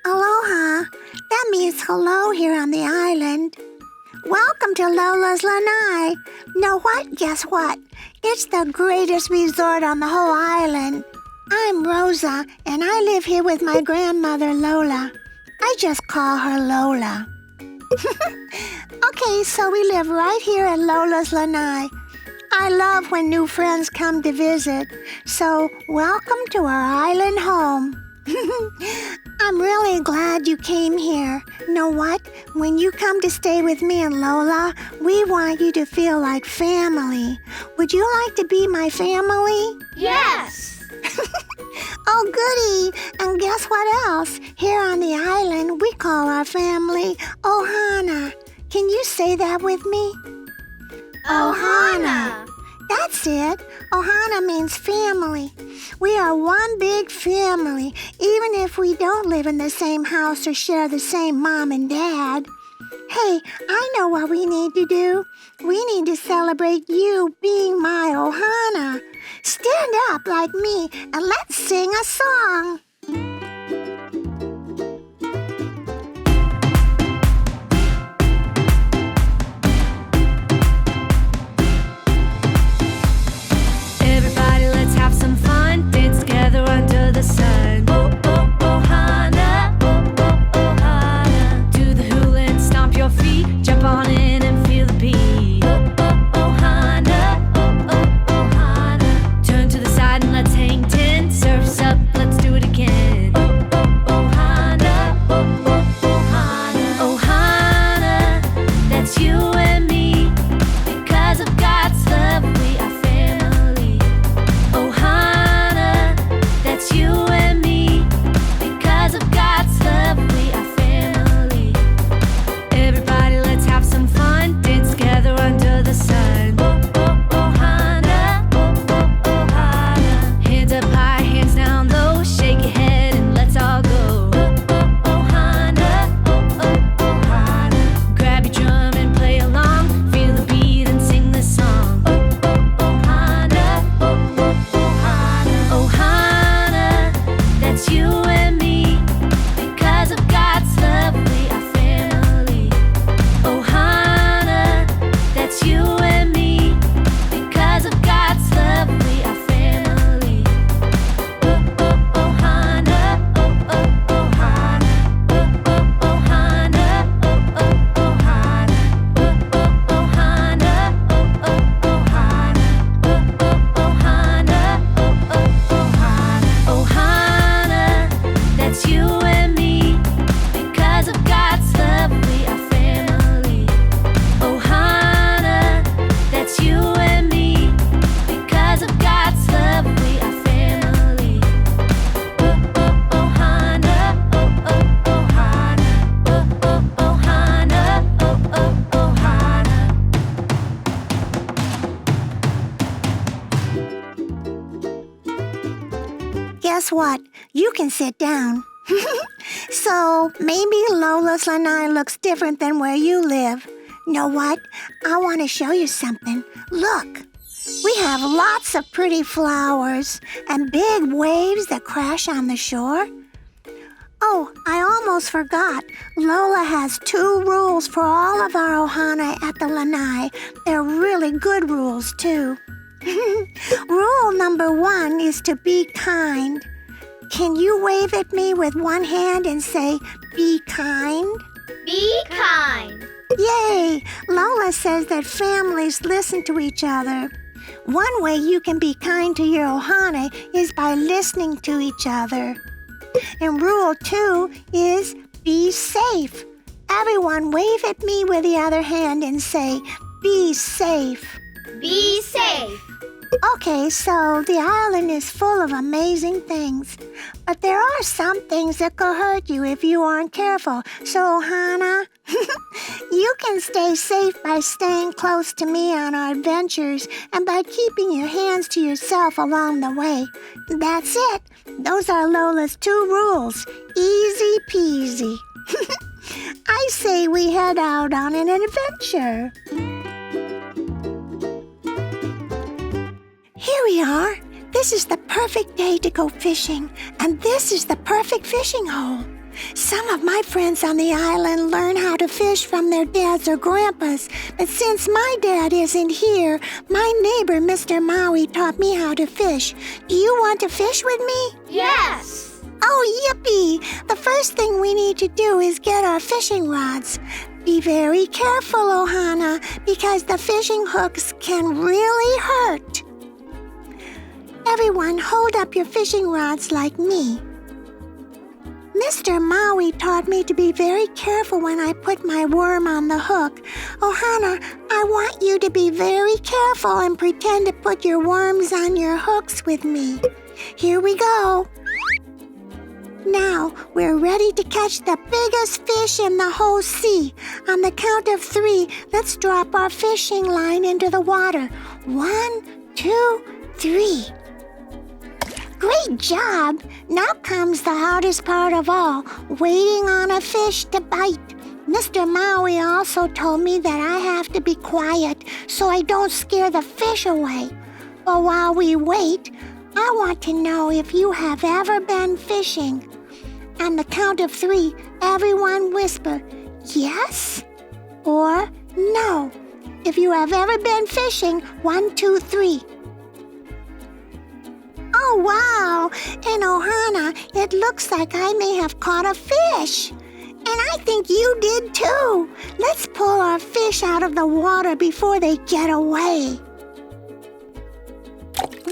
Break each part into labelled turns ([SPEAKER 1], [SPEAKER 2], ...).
[SPEAKER 1] Aloha. That means hello here on the island. Welcome to Lola's Lanai. Know what? Guess what? It's the greatest resort on the whole island. I'm Rosa, and I live here with my grandmother, Lola. I just call her Lola. Okay, so we live right here at Lola's Lanai. I love when new friends come to visit, so welcome to our island home. I'm really glad you came here. Know what? When you come to stay with me and Lola, we want you to feel like family. Would you like to be my family?
[SPEAKER 2] Yes!
[SPEAKER 1] Oh, goody! And guess what else? Here on the island, we call our family Ohana. Can you say that with me?
[SPEAKER 2] Ohana!
[SPEAKER 1] That's it. Ohana means family. We are one big family, even if we don't live in the same house or share the same mom and dad. Hey, I know what we need to do. We need to celebrate you being my Ohana. Stand up like me and let's sing a song.
[SPEAKER 3] Everybody, let's have some fun. Dance together under the sun. Oh, oh, Ohana. Oh, oh, Ohana. Do the hula and stomp your feet. Jump on in and feel the beat. Oh, oh, Ohana. Oh, oh, Ohana. Turn to the side and let's hang ten. Surf's up, let's do it again. Oh, oh, Ohana. Oh, oh, Ohana. Ohana, that's you and me. Because of God's love, we are family. Ohana, that's you and me. Because of God's love, we are family. Everybody, let's have some fun. Dance together under the sun. Oh, oh, Ohana. Oh, oh, Ohana. Hands up high, hands down low. Shake your head and let's all go. Oh, oh, Ohana. Oh, oh, Ohana. Grab your drum and play along. Feel the beat and sing this song. Oh, oh, Ohana. Oh, oh, Ohana. Ohana, that's you and me. Because of God's love, we are family. Ohana, that's you and me. Because of God's love, we are family. Oh, oh, Ohana. Oh, oh, Ohana. Oh, oh, Ohana. Oh, oh, Ohana. Oh, oh, Ohana. Oh, oh, Ohana. Oh, oh, Ohana. Oh, oh, Ohana. Ohana, that's you and me. Because of God's love, we are family. Ohana, that's you and me. Because of God's love, we are family. Oh, oh, Ohana. Oh, oh, Ohana. Oh, oh, Ohana. Oh, oh, Ohana.
[SPEAKER 1] Guess what? You can sit down. So maybe Lola's Lanai looks different than where you live. Know what? I want to show you something. Look, we have lots of pretty flowers and big waves that crash on the shore. Oh, I almost forgot. Lola has 2 rules for all of our Ohana at the Lanai. They're really good rules, too. Rule number 1 is to be kind. Can you wave at me with one hand and say, be kind?
[SPEAKER 2] Be kind.
[SPEAKER 1] Yay! Lola says that families listen to each other. One way you can be kind to your Ohana is by listening to each other. And rule 2 is be safe. Everyone wave at me with the other hand and say, be safe.
[SPEAKER 2] Be safe.
[SPEAKER 1] Okay, so the island is full of amazing things. But there are some things that could hurt you if you aren't careful. So, Ohana, you can stay safe by staying close to me on our adventures and by keeping your hands to yourself along the way. That's it. Those are Lola's 2 rules. Easy peasy. I say we head out on an adventure. Here we are. This is the perfect day to go fishing, and this is the perfect fishing hole. Some of my friends on the island learn how to fish from their dads or grandpas, but since my dad isn't here, my neighbor, Mr. Maui, taught me how to fish. Do you want to fish with me?
[SPEAKER 2] Yes.
[SPEAKER 1] Oh, yippee! The first thing we need to do is get our fishing rods. Be very careful, Ohana, because the fishing hooks can really hurt. Everyone, hold up your fishing rods like me. Mr. Maui taught me to be very careful when I put my worm on the hook. Ohana, I want you to be very careful and pretend to put your worms on your hooks with me. Here we go. Now, we're ready to catch the biggest fish in the whole sea. On the count of 3, let's drop our fishing line into the water. 1, 2, 3. Great job! Now comes the hardest part of all, waiting on a fish to bite. Mr. Maui also told me that I have to be quiet so I don't scare the fish away. But while we wait, I want to know if you have ever been fishing. On the count of 3, everyone whisper, yes or no. If you have ever been fishing, 1, 2, 3. Oh, wow! In Ohana, it looks like I may have caught a fish. And I think you did too. Let's pull our fish out of the water before they get away.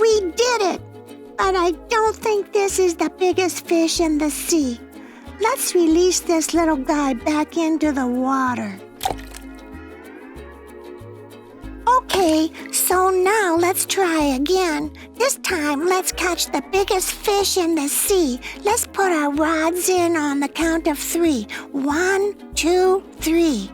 [SPEAKER 1] We did it! But I don't think this is the biggest fish in the sea. Let's release this little guy back into the water. Okay, so now let's try again. This time, let's catch the biggest fish in the sea. Let's put our rods in on the count of 3. 1, 2, 3.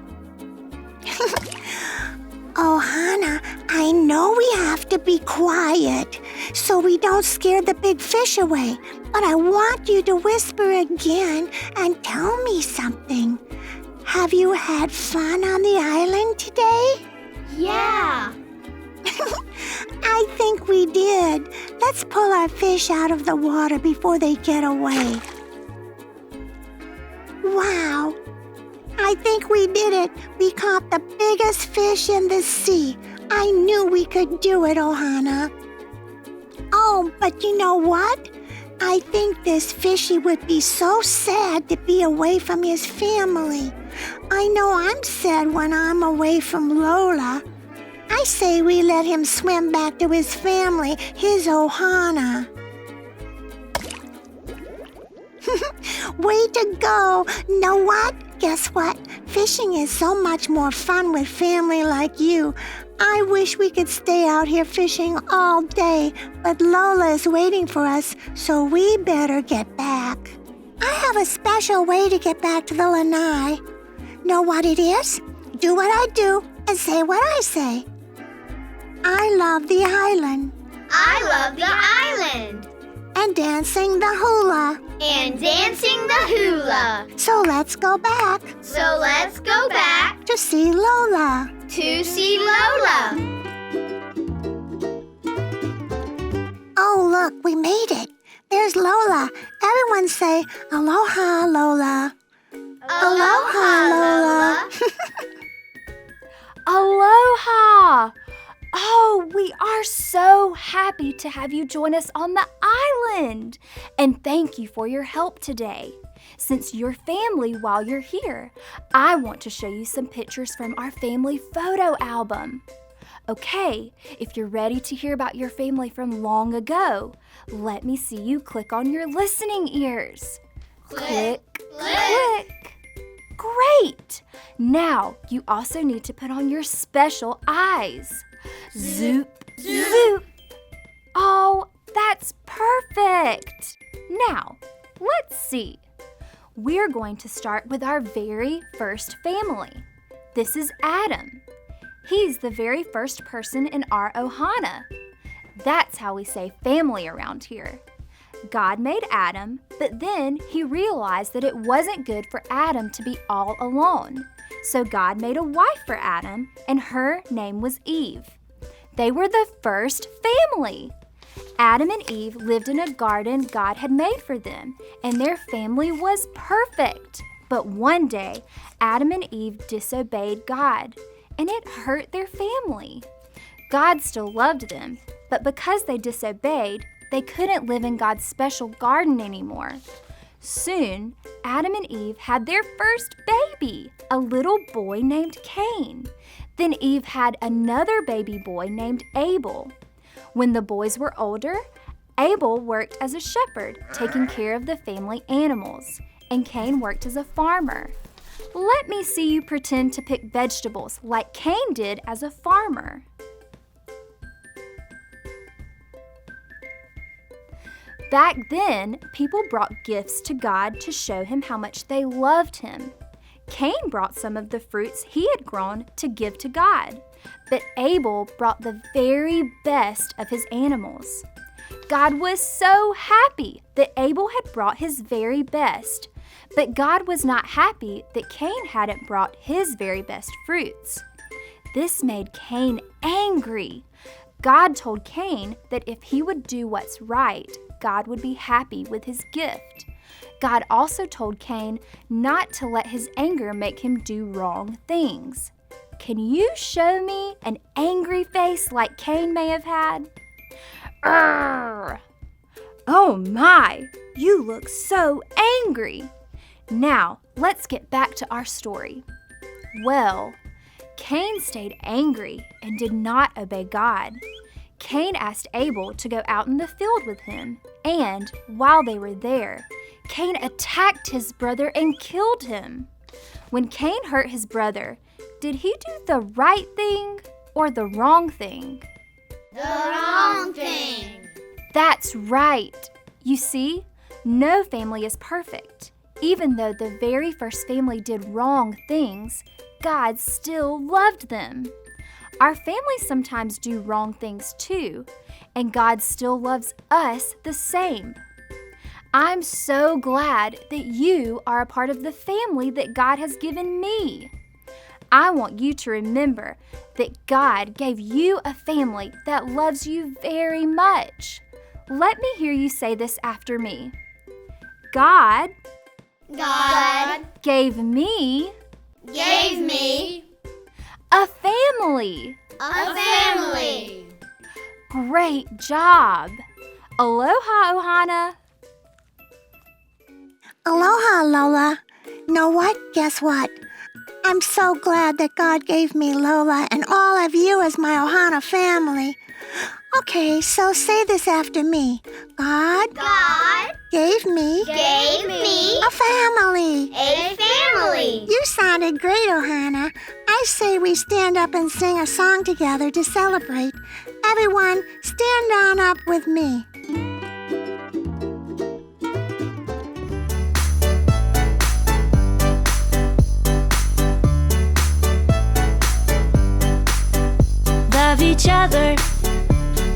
[SPEAKER 1] Ohana, I know we have to be quiet so we don't scare the big fish away. But I want you to whisper again and tell me something. Have you had fun on the island today?
[SPEAKER 2] Yeah.
[SPEAKER 1] I think we did. Let's pull our fish out of the water before they get away. Wow. I think we did it. We caught the biggest fish in the sea. I knew we could do it, Ohana. Oh, but you know what? I think this fishy would be so sad to be away from his family. I know I'm sad when I'm away from Lola. I say we let him swim back to his family, his Ohana. Way to go! Know what? Guess what? Fishing is so much more fun with family like you. I wish we could stay out here fishing all day, but Lola is waiting for us, so we better get back. I have a special way to get back to the lanai. Know what it is? Do what I do and say what I say. I love the island.
[SPEAKER 2] I love the island.
[SPEAKER 1] And dancing the hula.
[SPEAKER 2] And dancing the hula.
[SPEAKER 1] So let's go back
[SPEAKER 2] So let's go back
[SPEAKER 1] to see Lola.
[SPEAKER 2] to see Lola.
[SPEAKER 1] Oh, look, we made it. There's Lola. Everyone say, aloha, Lola. Aloha, Lola.
[SPEAKER 3] Aloha! Oh, we are so happy to have you join us on the island. And thank you for your help today. Since you're family while you're here, I want to show you some pictures from our family photo album. Okay, if you're ready to hear about your family from long ago, let me see you click on your listening ears. Click, click. Great! Now, you also need to put on your special eyes. Zoop, zoop. Oh, that's perfect. Now, let's see. We're going to start with our very first family. This is Adam. He's the very first person in our Ohana. That's how we say family around here. God made Adam, but then he realized that it wasn't good for Adam to be all alone. So God made a wife for Adam, and her name was Eve. They were the first family.
[SPEAKER 4] Adam and Eve lived in a garden God had made for them, and their family was perfect. But one day, Adam and Eve disobeyed God, and it hurt their family. God still loved them, but because they disobeyed, they couldn't live in God's special garden anymore. Soon, Adam and Eve had their first baby, a little boy named Cain. Then Eve had another baby boy named Abel. When the boys were older, Abel worked as a shepherd, taking care of the family animals, and Cain worked as a farmer. Let me see you pretend to pick vegetables like Cain did as a farmer. Back then, people brought gifts to God to show him how much they loved him. Cain brought some of the fruits he had grown to give to God, but Abel brought the very best of his animals. God was so happy that Abel had brought his very best, but God was not happy that Cain hadn't brought his very best fruits. This made Cain angry. God told Cain that if he would do what's right, God would be happy with his gift. God also told Cain not to let his anger make him do wrong things. Can you show me an angry face like Cain may have had? Arrgh! Oh my, you look so angry. Now, let's get back to our story. Well, Cain stayed angry and did not obey God. Cain asked Abel to go out in the field with him, and while they were there, Cain attacked his brother and killed him. When Cain hurt his brother, did he do the right thing or the wrong thing?
[SPEAKER 2] The wrong thing.
[SPEAKER 4] That's right. You see, no family is perfect. Even though the very first family did wrong things, God still loved them. Our families sometimes do wrong things too, and God still loves us the same. I'm so glad that you are a part of the family that God has given me. I want you to remember that God gave you a family that loves you very much. Let me hear you say this after me. God gave me a family.
[SPEAKER 2] A family.
[SPEAKER 4] Great job. Aloha, Ohana.
[SPEAKER 1] Aloha, Lola. Know what? Guess what? I'm so glad that God gave me Lola and all of you as my Ohana family. Okay, so say this after me. God gave me
[SPEAKER 2] a
[SPEAKER 1] family.
[SPEAKER 2] family.
[SPEAKER 1] You sounded great, Ohana. I say we stand up and sing a song together to celebrate. Everyone, stand on up with me.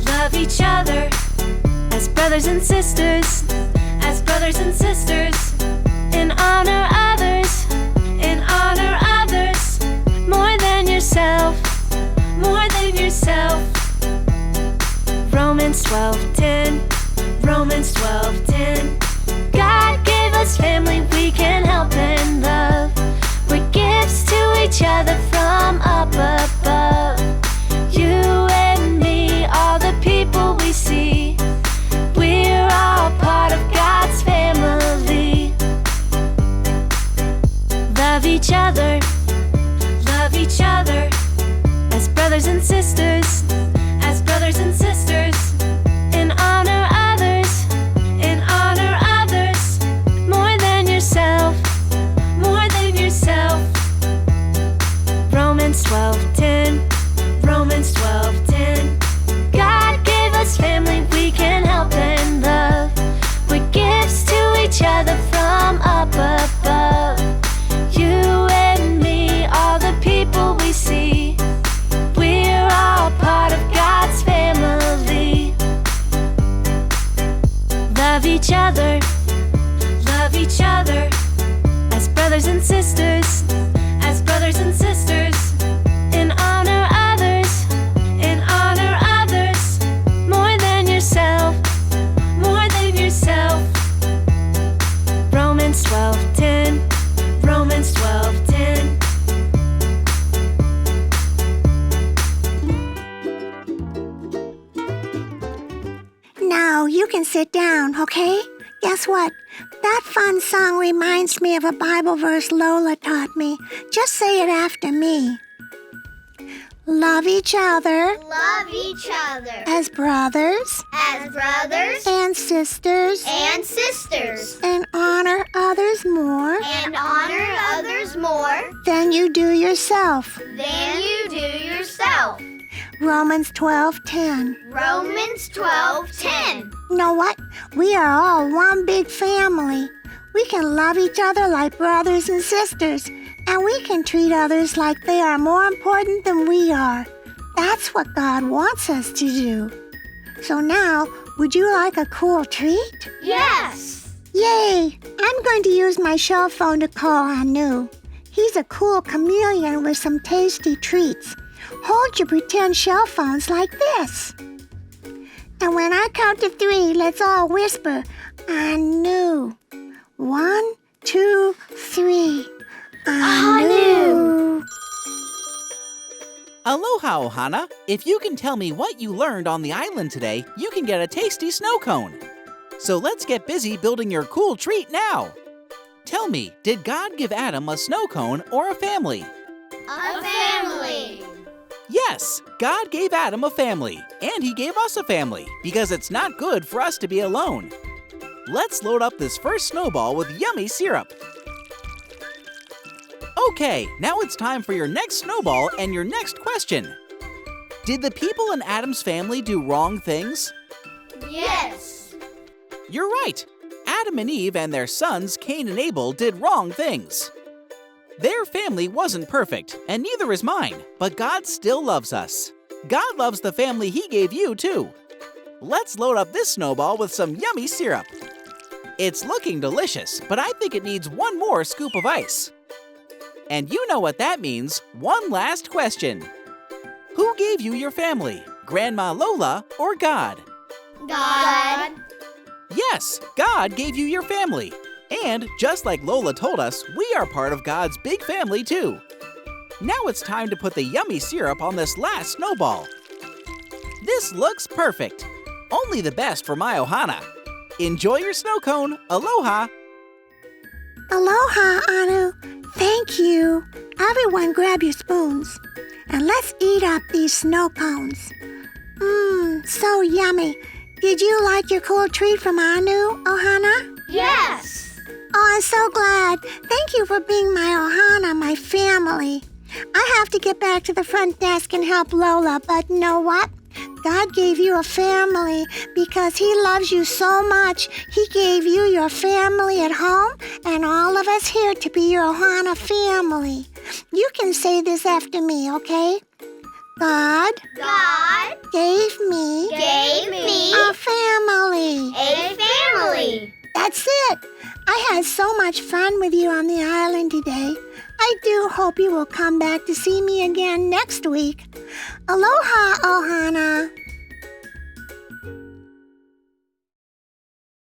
[SPEAKER 3] Love each other as brothers and sisters, and honor others, more than yourself. Romans 12:10. God gave us family we can help and love. We're gifts to each other from up above. You and me, all the people we see, we're all part of God's family. Love each other as brothers and sisters, and honor others, more than yourself. Romans 12:10. God gave us family we can help and love. We're gifts to each other from up above. You and me, all the people we see, we're all part of God's family. Love each other as brothers and sisters, and honor others, more than yourself.
[SPEAKER 1] down, okay? Guess what? That fun song reminds me of a Bible verse Lola taught me. Just say it after me. Love each other
[SPEAKER 2] Love each other
[SPEAKER 1] as brothers
[SPEAKER 2] as brothers
[SPEAKER 1] and sisters
[SPEAKER 2] and sisters,
[SPEAKER 1] and honor others more
[SPEAKER 2] and honor others more
[SPEAKER 1] than you do yourself.
[SPEAKER 2] than you do yourself.
[SPEAKER 1] Romans 12:10.
[SPEAKER 2] Romans 12:10.
[SPEAKER 1] You know what? We are all one big family. We can love each other like brothers and sisters, and we can treat others like they are more important than we are. That's what God wants us to do. So now, would you like a cool treat?
[SPEAKER 2] Yes.
[SPEAKER 1] Yay! I'm going to use my shell phone to call Anu. He's a cool chameleon with some tasty treats. Hold your pretend shell phones like this. And when I count to 3, let's all whisper, Anu. 1, 2, 3. Anu.
[SPEAKER 5] Aloha, Ohana. If you can tell me what you learned on the island today, you can get a tasty snow cone. So let's get busy building your cool treat now. Tell me, did God give Adam a snow cone or a family?
[SPEAKER 2] A family.
[SPEAKER 5] Yes, God gave Adam a family, and he gave us a family, because it's not good for us to be alone. Let's load up this first snowball with yummy syrup. Okay, now it's time for your next snowball and your next question. Did the people in Adam's family do wrong things?
[SPEAKER 2] Yes.
[SPEAKER 5] You're right. Adam and Eve and their sons, Cain and Abel, did wrong things. Their family wasn't perfect, and neither is mine, but God still loves us. God loves the family he gave you, too. Let's load up this snowball with some yummy syrup. It's looking delicious, but I think it needs one more scoop of ice. And you know what that means. One last question. Who gave you your family, Grandma Lola or God?
[SPEAKER 2] God.
[SPEAKER 5] Yes, God gave you your family. And just like Lola told us, we are part of God's big family too. Now it's time to put the yummy syrup on this last snowball. This looks perfect. Only the best for my Ohana. Enjoy your snow cone. Aloha!
[SPEAKER 1] Aloha, Anu. Thank you. Everyone grab your spoons. And let's eat up these snow cones. So yummy. Did you like your cool treat from Anu, Ohana?
[SPEAKER 2] Yes.
[SPEAKER 1] Oh, I'm so glad. Thank you for being my Ohana, my family. I have to get back to the front desk and help Lola, but you know what? God gave you a family because he loves you so much. He gave you your family at home and all of us here to be your Ohana family. You can say this after me, okay? God gave me a family.
[SPEAKER 2] A family.
[SPEAKER 1] That's it. I had so much fun with you on the island today. I do hope you will come back to see me again next week. Aloha, Ohana.